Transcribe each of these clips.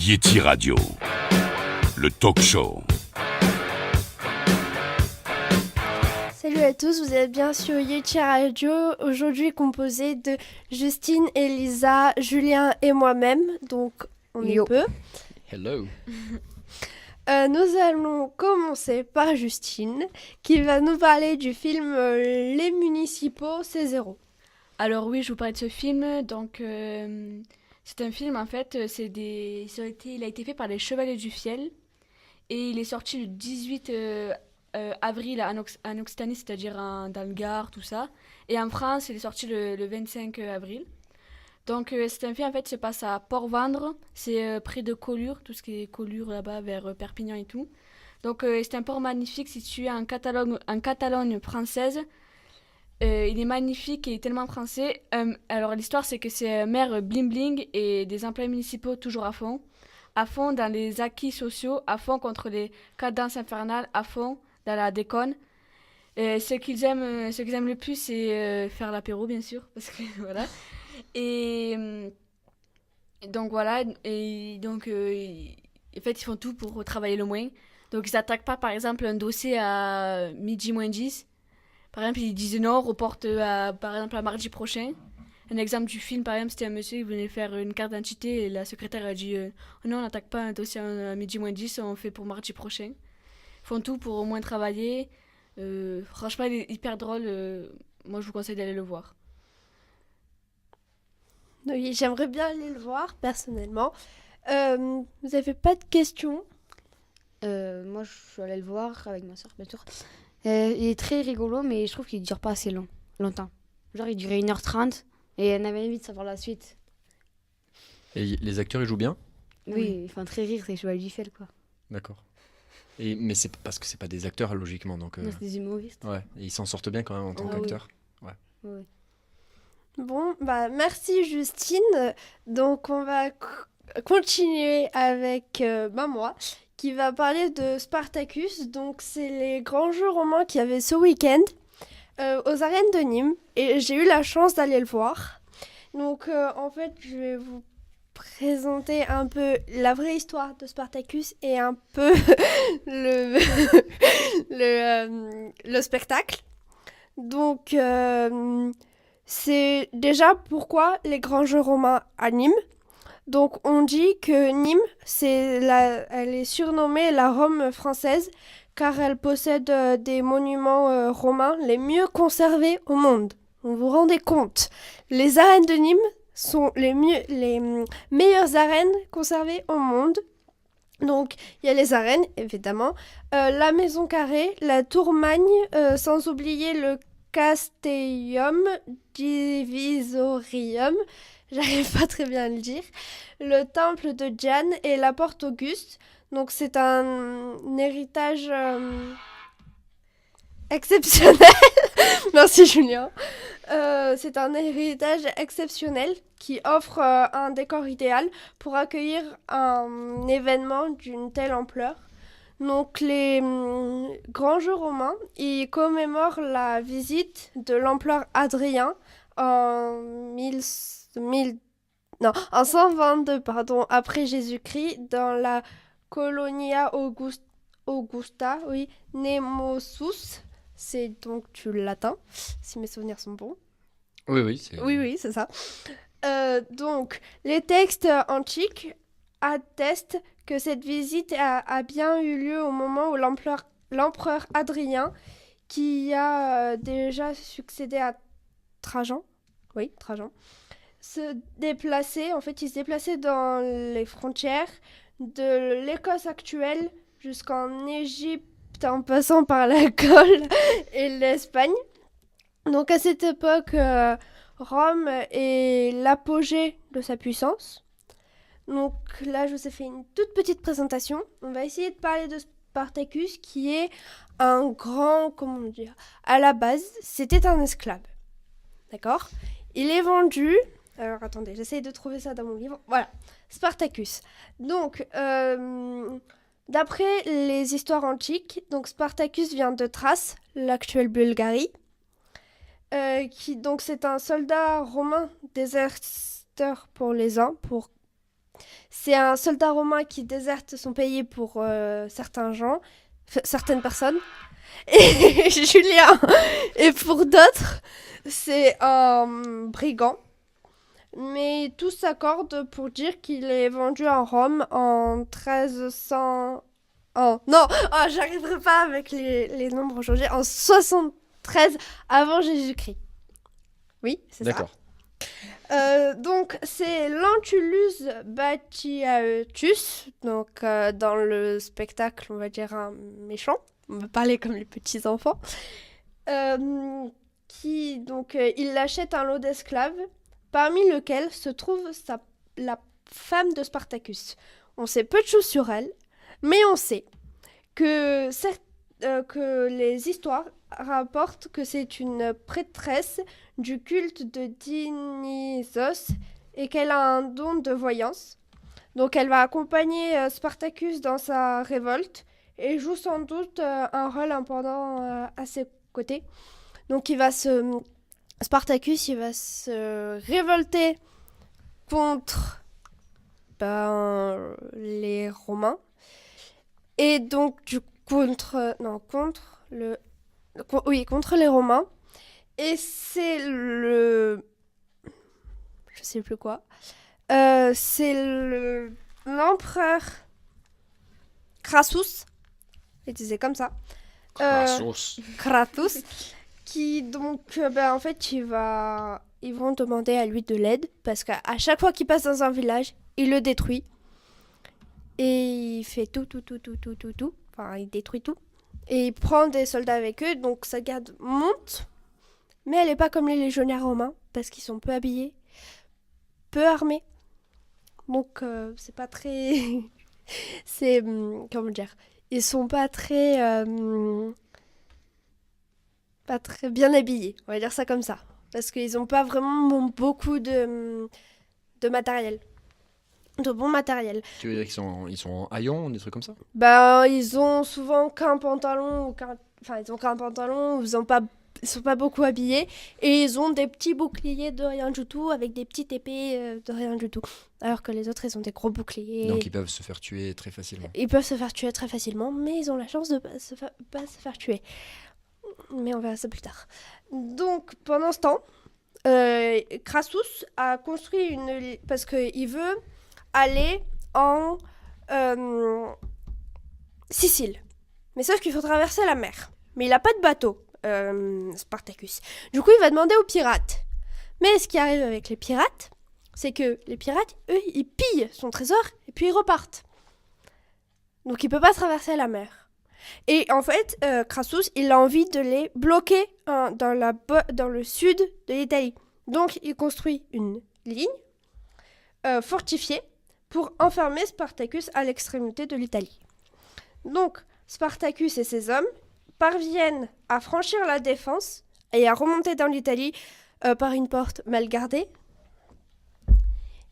Yeti Radio, le talk show. Salut à tous, vous êtes bien sur Yeti Radio, aujourd'hui composé de Justine, Elisa, Julien et moi-même, donc on est peu. Hello. Nous allons commencer par Justine, qui va nous parler du film Les Municipaux, c'est zéro. Alors oui, je vous parlais de ce film, donc c'est un film en fait, il a été fait par les Chevaliers du Fiel et il est sorti le 18 avril en Occitanie, c'est-à-dire dans le Gard, tout ça. Et en France, il est sorti le 25 avril. Donc c'est un film en fait qui se passe à Port-Vendre, c'est près de Collioure, tout ce qui est Collioure là-bas vers Perpignan et tout. Donc c'est un port magnifique situé en Catalogne française. Il est magnifique et il est tellement français. Alors l'histoire c'est que c'est un maire bling bling et des employés municipaux toujours à fond dans les acquis sociaux, à fond contre les cadences infernales, à fond dans la déconne. Ce qu'ils aiment le plus c'est faire l'apéro bien sûr, parce que voilà. Et donc voilà, et donc en fait ils font tout pour travailler le moins. Donc ils n'attaquent pas par exemple un dossier à midi moins 10. Par exemple, ils disaient non, on reporte par exemple à mardi prochain. Un exemple du film, par exemple, c'était un monsieur qui venait faire une carte d'identité et la secrétaire a dit non, on n'attaque pas un dossier à midi moins 10, on fait pour mardi prochain. Ils font tout pour au moins travailler. Franchement, il est hyper drôle. Moi, je vous conseille d'aller le voir. Oui, j'aimerais bien aller le voir, personnellement. Vous n'avez pas de questions? Moi, je suis allée le voir avec ma soeur, bien sûr. Il est très rigolo, mais je trouve qu'il ne dure pas assez longtemps. Genre, il durait 1h30 et on avait envie de savoir la suite. Et les acteurs, ils jouent bien ? Oui, ils font très rire, c'est Chevalier du Fiel, quoi. D'accord. Mais c'est parce que c'est pas des acteurs, logiquement. Donc, Non, c'est des humoristes. ouais, et ils s'en sortent bien quand même en tant qu'acteurs. Oui. Ouais. Oui. Bon, merci Justine. Donc on va continuer avec moi, qui va parler de Spartacus. Donc c'est les grands jeux romains qu'il y avait ce week-end aux arènes de Nîmes. Et j'ai eu la chance d'aller le voir. Donc en fait, je vais vous présenter un peu la vraie histoire de Spartacus et un peu le spectacle. Donc c'est déjà pourquoi les grands jeux romains à Nîmes. Donc on dit que Nîmes, elle est surnommée la Rome française car elle possède des monuments romains les mieux conservés au monde. Vous vous rendez compte? Les arènes de Nîmes sont les meilleures arènes conservées au monde. Donc il y a les arènes, évidemment, la maison carrée, la tour Magne, sans oublier le Castellum Divisorium, j'arrive pas très bien à le dire, le temple de Diane et la porte Auguste. Donc c'est un héritage exceptionnel. Merci Julien. C'est un héritage exceptionnel qui offre un décor idéal pour accueillir un événement d'une telle ampleur. Donc les grands jeux romains, ils commémorent la visite de l'empereur Adrien en 122 après Jésus-Christ dans la Colonia Augusta, Nemosus, c'est donc du latin, si mes souvenirs sont bons. Oui. Oui, c'est ça. Donc, les textes antiques attestent que cette visite a bien eu lieu au moment où l'empereur Adrien, qui a déjà succédé à Trajan, se déplaçait dans les frontières de l'Écosse actuelle jusqu'en Égypte en passant par la Gaule et l'Espagne. Donc à cette époque, Rome est l'apogée de sa puissance. Donc là, je vous ai fait une toute petite présentation. On va essayer de parler de Spartacus, qui est un grand, à la base, c'était un esclave. D'accord ? Il est vendu... Alors attendez, j'essaye de trouver ça dans mon livre. Voilà, Spartacus. Donc, d'après les histoires antiques, donc Spartacus vient de Thrace, l'actuelle Bulgarie. Donc c'est un soldat romain déserteur pour les uns, pour C'est un soldat romain qui déserte son pays pour certains gens, certaines personnes. Et Julien, et pour d'autres, c'est un brigand. Mais tous s'accordent pour dire qu'il est vendu à Rome en 1300... Non, j'arriverai pas avec les nombres aujourd'hui. En 73 avant Jésus-Christ. Oui, c'est ça. D'accord. Donc, c'est Lentulus Batiatus. Donc, dans le spectacle, on va dire un méchant. On va parler comme les petits-enfants. Il achète un lot d'esclaves, parmi lesquels se trouve la femme de Spartacus. On sait peu de choses sur elle, mais on sait que les histoires rapportent que c'est une prêtresse du culte de Dionysos et qu'elle a un don de voyance. Donc elle va accompagner Spartacus dans sa révolte et joue sans doute un rôle important à ses côtés. Donc Spartacus, il va se révolter contre les Romains. Et donc, contre les Romains. Et c'est je sais plus quoi. C'est l'empereur Crassus. Il disait comme ça. Crassus. Qui donc, en fait, ils vont demander à lui de l'aide. Parce qu'à chaque fois qu'il passe dans un village, il le détruit. Et il fait tout. Enfin, il détruit tout. Et il prend des soldats avec eux. Donc sa garde monte. Mais elle n'est pas comme les légionnaires romains. Parce qu'ils sont peu habillés. Peu armés. Donc c'est pas très... c'est... comment dire ? Ils sont pas très bien habillés. On va dire ça comme ça. Parce qu'ils n'ont pas vraiment beaucoup de matériel. De bon matériel. Tu veux dire qu'ils sont en haillons, des trucs comme ça? Ils ont souvent qu'un pantalon ils ont qu'un pantalon, ils sont pas beaucoup habillés et ils ont des petits boucliers de rien du tout avec des petites épées de rien du tout. Alors que les autres, ils ont des gros boucliers. Donc ils peuvent se faire tuer très facilement. Ils peuvent se faire tuer très facilement, mais ils ont la chance de pas se faire tuer. Mais on verra ça plus tard. Donc pendant ce temps, Crassus a construit parce qu'il veut aller en Sicile. Mais sauf qu'il faut traverser la mer. Mais il n'a pas de bateau, Spartacus. Du coup, il va demander aux pirates. Mais ce qui arrive avec les pirates, c'est que les pirates, eux, ils pillent son trésor et puis ils repartent. Donc il ne peut pas traverser la mer. Et en fait, Crassus, il a envie de les bloquer dans le sud de l'Italie. Donc il construit une ligne fortifiée pour enfermer Spartacus à l'extrémité de l'Italie. Donc, Spartacus et ses hommes parviennent à franchir la défense et à remonter dans l'Italie par une porte mal gardée.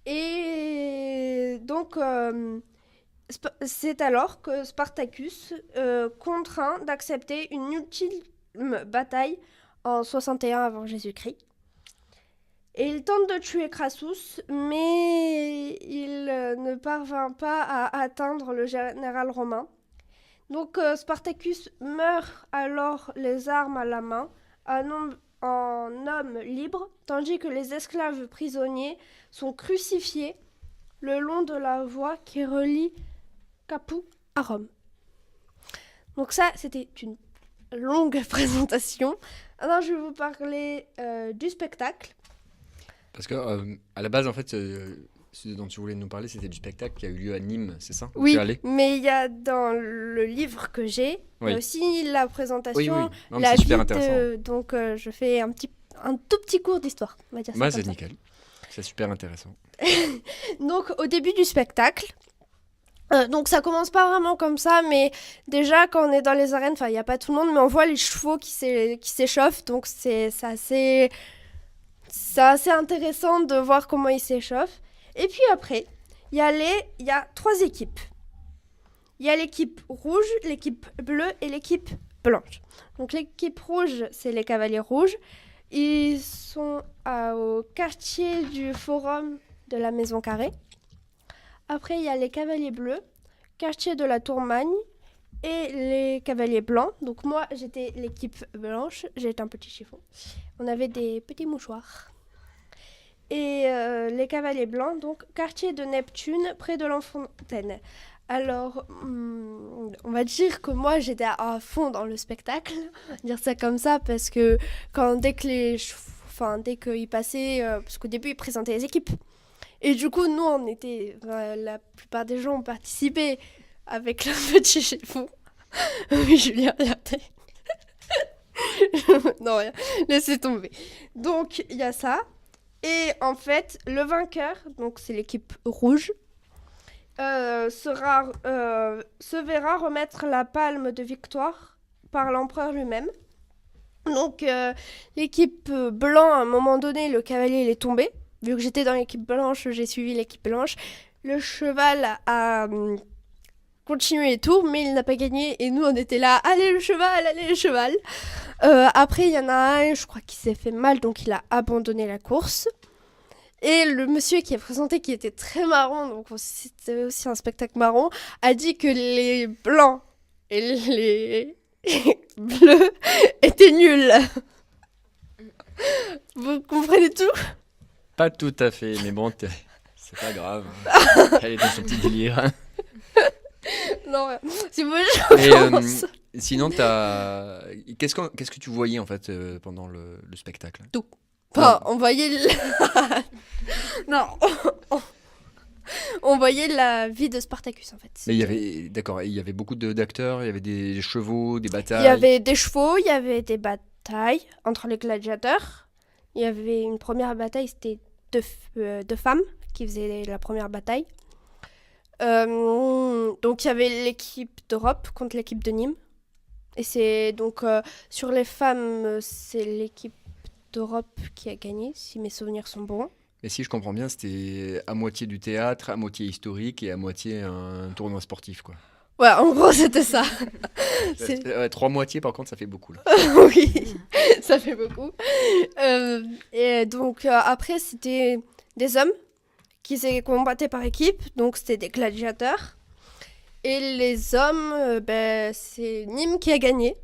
Et donc, c'est alors que Spartacus contraint d'accepter une ultime bataille en 61 avant Jésus-Christ. Et il tente de tuer Crassus, mais il ne parvint pas à atteindre le général romain. Donc Spartacus meurt alors les armes à la main, en homme libre, tandis que les esclaves prisonniers sont crucifiés le long de la voie qui relie Capoue à Rome. Donc ça, c'était une longue présentation. Alors je vais vous parler du spectacle. Parce que à la base, en fait, ce dont tu voulais nous parler, c'était du spectacle qui a eu lieu à Nîmes, c'est ça? Oui, mais il y a dans le livre que j'ai, il y a aussi la présentation, Non, la c'est super vie intéressant. donc je fais un tout petit cours d'histoire, on va dire ça. C'est nickel. C'est super intéressant. Donc au début du spectacle, donc ça commence pas vraiment comme ça, mais déjà quand on est dans les arènes, il n'y a pas tout le monde, mais on voit les chevaux qui s'échauffent, donc c'est assez intéressant de voir comment ils s'échauffent. Et puis après, il y a 3 équipes. Il y a l'équipe rouge, l'équipe bleue et l'équipe blanche. Donc l'équipe rouge, c'est les cavaliers rouges. Ils sont au quartier du forum de la Maison Carrée, Après, il y a les cavaliers bleus, quartier de la Tourmagne et les cavaliers blancs. Donc moi, j'étais l'équipe blanche, j'étais un petit chiffon. On avait des petits mouchoirs. Et les cavaliers blancs, donc quartier de Neptune, près de l'Enfontaine. Alors, on va dire que moi, j'étais à fond dans le spectacle, on va dire ça comme ça, parce que dès qu'ils passaient, parce qu'au début, ils présentaient les équipes. Et du coup, nous, la plupart des gens ont participé avec le petit chiffon. Oui, Julien, regardez. Non, rien, laissez tomber. Donc, il y a ça. Et en fait, le vainqueur, donc c'est l'équipe rouge, se verra remettre la palme de victoire par l'empereur lui-même. Donc, l'équipe blanc, à un moment donné, le cavalier, il est tombé. Vu que j'étais dans l'équipe blanche, j'ai suivi l'équipe blanche. Le cheval a continué et tout, mais il n'a pas gagné. Et nous, on était là, allez le cheval. Après, il y en a un, je crois qu'il s'est fait mal, donc il a abandonné la course. Et le monsieur qui a présenté, qui était très marrant, donc c'était aussi un spectacle marrant, a dit que les blancs et les bleus étaient nuls. Vous comprenez tout ? Pas tout à fait, mais bon, c'est pas grave. Elle est dans son petit délire. Non, si vous Et, commence. sinon, qu'est-ce que tu voyais en fait pendant le spectacle? Enfin, on voyait non, on voyait la vie de Spartacus en fait. Mais il y avait beaucoup d'acteurs, il y avait des chevaux, des batailles. Il y avait des chevaux, il y avait des batailles entre les gladiateurs. Il y avait une première bataille, c'était deux femmes qui faisaient la première bataille. Donc il y avait l'équipe d'Europe contre l'équipe de Nîmes. Et c'est donc sur les femmes, c'est l'équipe d'Europe qui a gagné, si mes souvenirs sont bons. Mais si je comprends bien, c'était à moitié du théâtre, à moitié historique et à moitié un tournoi sportif, quoi. Ouais, en gros, c'était ça. C'est- Ouais, 3 moitiés, par contre, ça fait beaucoup, là. Oui, ça fait beaucoup. Et donc, après, c'était des hommes qui se combattaient par équipe, donc c'était des gladiateurs. Et les hommes, c'est Nîmes qui a gagné.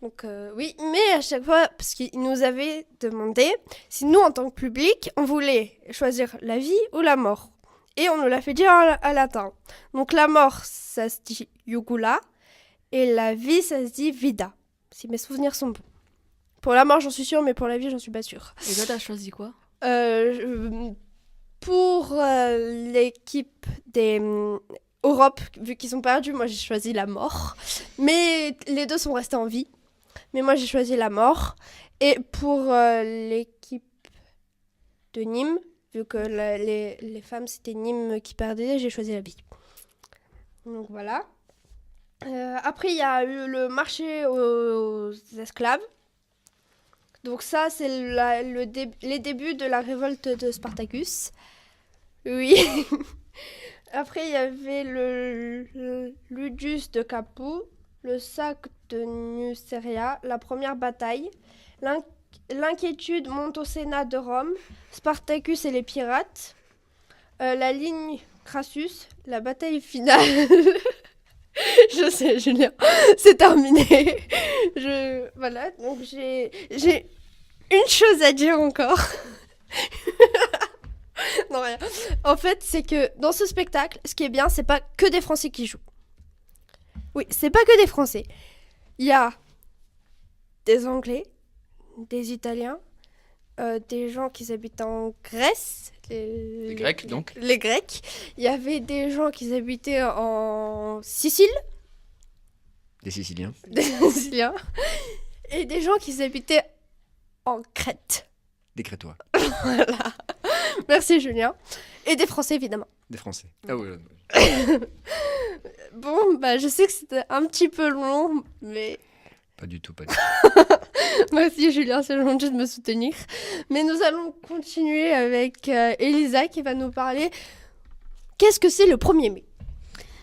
Donc, oui, mais à chaque fois, parce qu'ils nous avaient demandé si nous, en tant que public, on voulait choisir la vie ou la mort. Et on nous l'a fait dire en latin. Donc, la mort, ça se dit jugula, et la vie, ça se dit vida, si mes souvenirs sont bons. Pour la mort, j'en suis sûre, mais pour la vie, j'en suis pas sûre. Et toi, t'as choisi quoi? Pour l'équipe des Europe, vu qu'ils ont perdu, moi j'ai choisi la mort. Mais les deux sont restés en vie. Mais moi j'ai choisi la mort. Et pour l'équipe de Nîmes, vu que les femmes c'était Nîmes qui perdait, j'ai choisi la vie. Donc voilà. Après il y a eu le marché aux esclaves. Donc ça, c'est les débuts de la révolte de Spartacus. Oui. Après, il y avait le Ludus de Capoue, le sac de Nuceria, la première bataille, l'inquiétude monte au Sénat de Rome, Spartacus et les pirates, la ligne Crassus, la bataille finale. Je sais, Julien, c'est terminé. Voilà, donc j'ai une chose à dire encore. Non, rien. En fait, c'est que dans ce spectacle, ce qui est bien, c'est pas que des Français qui jouent. Oui, c'est pas que des Français. Il y a des Anglais, des Italiens, des gens qui habitent en Grèce. Les Grecs, donc. Les Grecs. Il y avait des gens qui habitaient en Sicile. Des Siciliens. Des Siciliens. Et des gens qui habitaient en Crète. Des Crétois. Voilà. Merci Julien. Et des Français évidemment. Des Français. Ah oui. Bon, je sais que c'était un petit peu long, mais Pas du tout, pas du tout. merci Julien, c'est gentil de me soutenir. Mais nous allons continuer avec Elisa qui va nous parler. Qu'est-ce que c'est le 1er mai?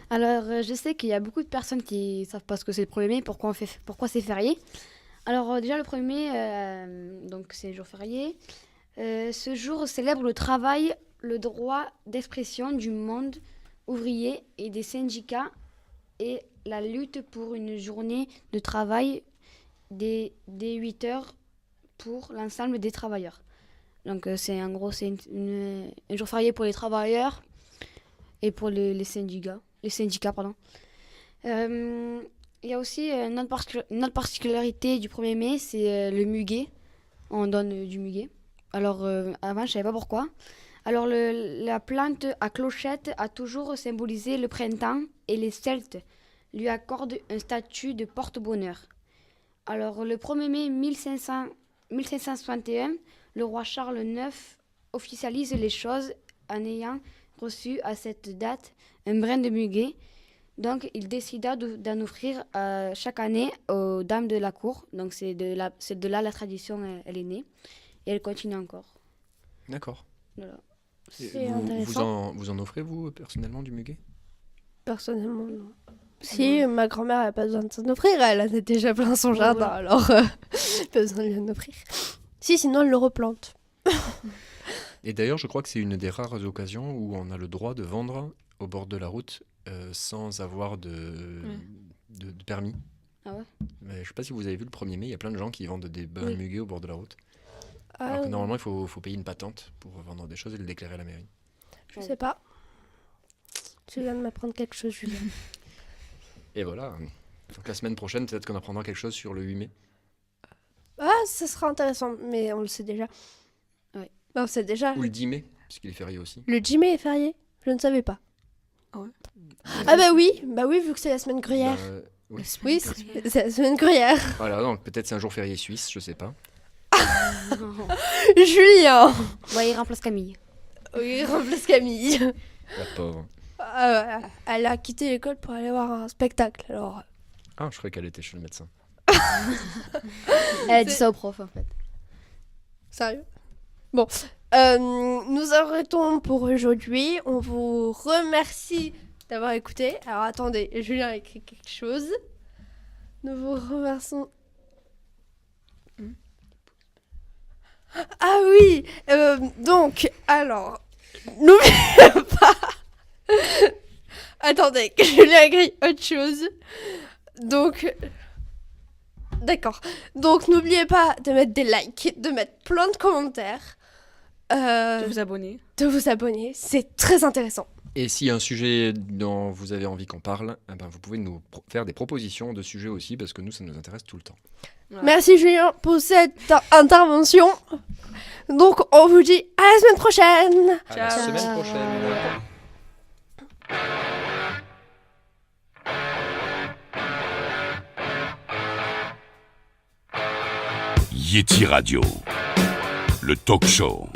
Alors, je sais qu'il y a beaucoup de personnes qui ne savent pas ce que c'est le 1er mai, pourquoi c'est férié. Alors, déjà, le 1er mai, donc c'est jour férié. Ce jour célèbre le travail, le droit d'expression du monde ouvrier et des syndicats et la lutte pour une journée de travail des 8 heures pour l'ensemble des travailleurs. Donc c'est en gros c'est un jour férié pour les travailleurs et pour les syndicats. Il y a aussi une autre particularité du 1er mai, c'est le muguet. On donne du muguet. Alors avant, je ne savais pas pourquoi. Alors la plante à clochette a toujours symbolisé le printemps et les Celtes lui accordent un statut de porte-bonheur. Alors le 1er mai 1561, le roi Charles IX officialise les choses en ayant reçu à cette date un brin de muguet. Donc il décida d'en offrir chaque année aux dames de la cour. Donc c'est de là la tradition, elle est née. Et elle continue encore. D'accord. Voilà. Et C'est vous intéressant. vous en offrez, vous, personnellement, du muguet? Personnellement, non. Si, ma grand-mère n'a pas besoin de s'en offrir, elle en a déjà plein son Ouais, jardin, voilà. alors pas besoin de lui en offrir. Si, sinon elle le replante. Et d'ailleurs, je crois que c'est une des rares occasions où on a le droit de vendre au bord de la route sans avoir de permis. Ah ouais? Mais je ne sais pas si vous avez vu le 1er mai, il y a plein de gens qui vendent des brins de Oui. muguet au bord de la route. Ah, Alors que normalement, il faut payer une patente pour vendre des choses et le déclarer à la mairie. je sais pas. Tu viens de m'apprendre quelque chose, Julien. Et voilà. Donc la semaine prochaine, peut-être qu'on apprendra quelque chose sur le 8 mai. Ah, ça sera intéressant, mais on le sait déjà. Ouais. Bah, on sait déjà. Ou le 10 mai, puisqu'il est férié aussi. Le 10 mai est férié. Je ne savais pas. Ah ouais. Ah bah oui, vu que c'est la semaine gruyère. Bah, oui. Oui, c'est la semaine gruyère. Voilà, donc peut-être c'est un jour férié suisse, je sais pas. Julien. Ouais, il remplace Camille. Oui, il remplace Camille. La pauvre. Elle a quitté l'école pour aller voir un spectacle, alors... Ah, je croyais qu'elle était chez le médecin. Elle a dit ça au prof, en fait. Sérieux? Bon, nous arrêtons pour aujourd'hui. On vous remercie d'avoir écouté. Alors attendez, Julien a écrit quelque chose. Nous vous remercions. Ah oui, donc, alors, n'oubliez pas. Attendez, Julien a écrit autre chose. Donc, d'accord. Donc, n'oubliez pas de mettre des likes, de mettre plein de commentaires, De vous abonner. de vous abonner. C'est très intéressant. Et s'il y a un sujet dont vous avez envie qu'on parle, eh ben, vous pouvez nous faire des propositions de sujets aussi, parce que nous, ça nous intéresse tout le temps. Voilà. Merci Julien pour cette intervention. Donc, on vous dit à la semaine prochaine. À la Ciao. semaine prochaine. Yeti Radio, le talk show.